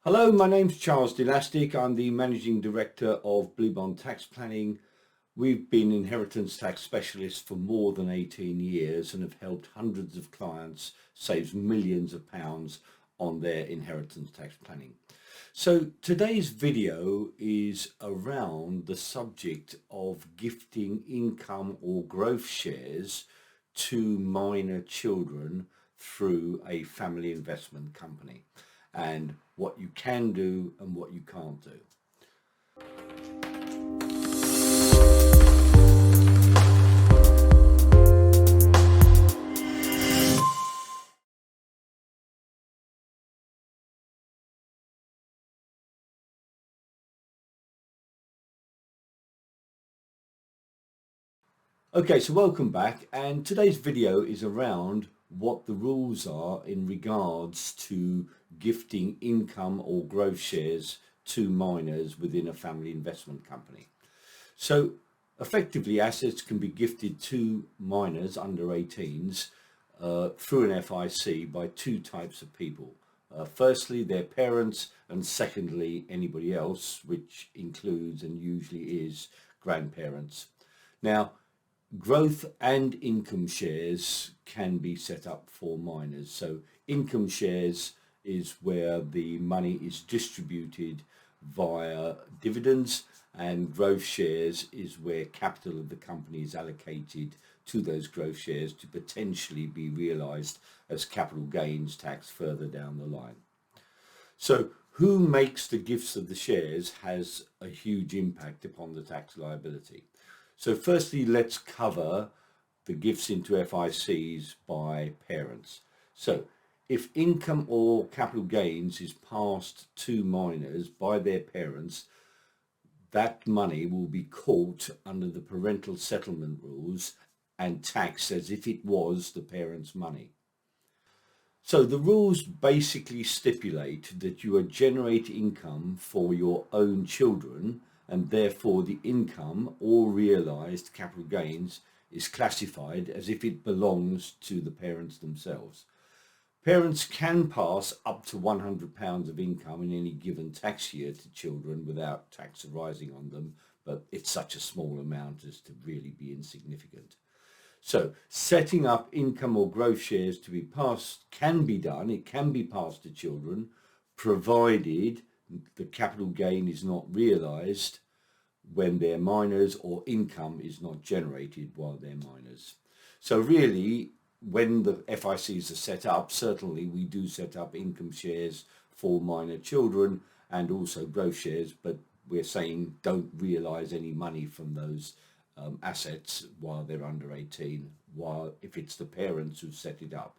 Hello, my name's Charles Lastic. I'm the Managing Director of Blue Bond Tax Planning. We've been inheritance tax specialists for more than 18 years and have helped hundreds of clients save millions of pounds on their inheritance tax planning. So today's video is around the subject of gifting income or growth shares to minor children through a family investment company, and what you can do and what you can't do. Okay, so welcome back, and today's video is around what the rules are in regards to gifting income or growth shares to minors within a family investment company. So effectively, assets can be gifted to minors under 18s through an FIC by two types of people. Firstly, their parents, and secondly, anybody else, which includes and usually is grandparents. Now, growth and income shares can be set up for minors. So income shares is where the money is distributed via dividends, and growth shares is where capital of the company is allocated to those growth shares to potentially be realized as capital gains tax further down the line. So who makes the gifts of the shares has a huge impact upon the tax liability. So firstly, let's cover the gifts into FICs by parents. So if income or capital gains is passed to minors by their parents, that money will be caught under the Parental Settlement Rules and taxed as if it was the parents' money. So the rules basically stipulate that you are generating income for your own children, and therefore the income or realised capital gains is classified as if it belongs to the parents themselves. Parents can pass up to £100 of income in any given tax year to children without tax arising on them, but it's such a small amount as to really be insignificant. So setting up income or growth shares to be passed can be done. It can be passed to children, provided the capital gain is not realised when they're minors or income is not generated while they're minors. So really, when the FICs are set up, certainly we do set up income shares for minor children and also growth shares, but we're saying don't realise any money from those assets while they're under 18, while if it's the parents who set it up.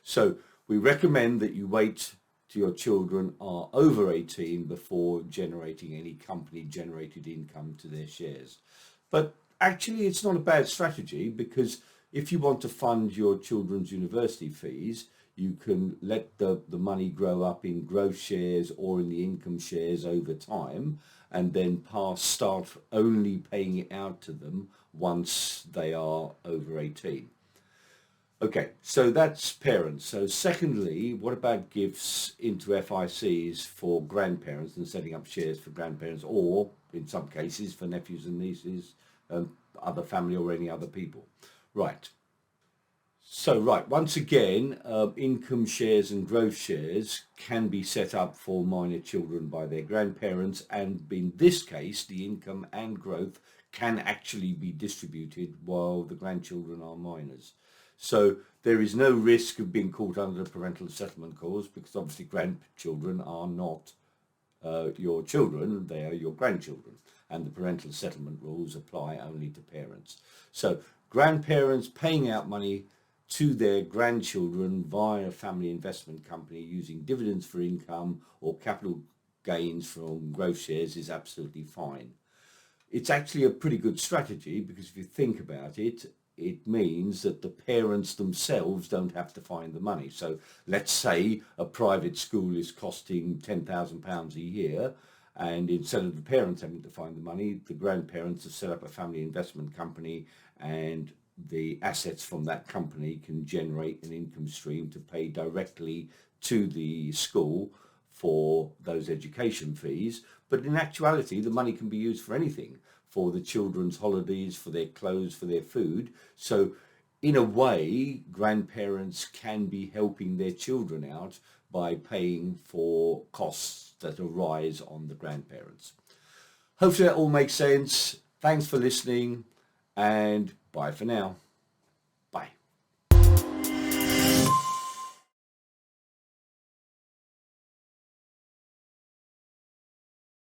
So we recommend that you wait till your children are over 18 before generating any company generated income to their shares. But actually it's not a bad strategy, because if you want to fund your children's university fees, you can let the money grow up in growth shares or in the income shares over time, and then start only paying it out to them once they are over 18. Okay, so that's parents. So secondly, what about gifts into FICs for grandparents and setting up shares for grandparents, or in some cases for nephews and nieces, other family or any other people? Right. So once again, income shares and growth shares can be set up for minor children by their grandparents, and in this case, the income and growth can actually be distributed while the grandchildren are minors. So there is no risk of being caught under the parental settlement clause, because obviously grandchildren are not your children, they are your grandchildren, and the parental settlement rules apply only to parents. So grandparents paying out money to their grandchildren via a family investment company using dividends for income or capital gains from growth shares is absolutely fine. It's actually a pretty good strategy, because if you think about it, it means that the parents themselves don't have to find the money. So let's say a private school is costing £10,000 a year, and instead of the parents having to find the money, the grandparents have set up a family investment company, and the assets from that company can generate an income stream to pay directly to the school for those education fees, but in actuality the money can be used for anything, for the children's holidays, for their clothes, for their food. So in a way, grandparents can be helping their children out by paying for costs that arise on the grandparents. Hopefully that all makes sense. Thanks for listening, and bye for now.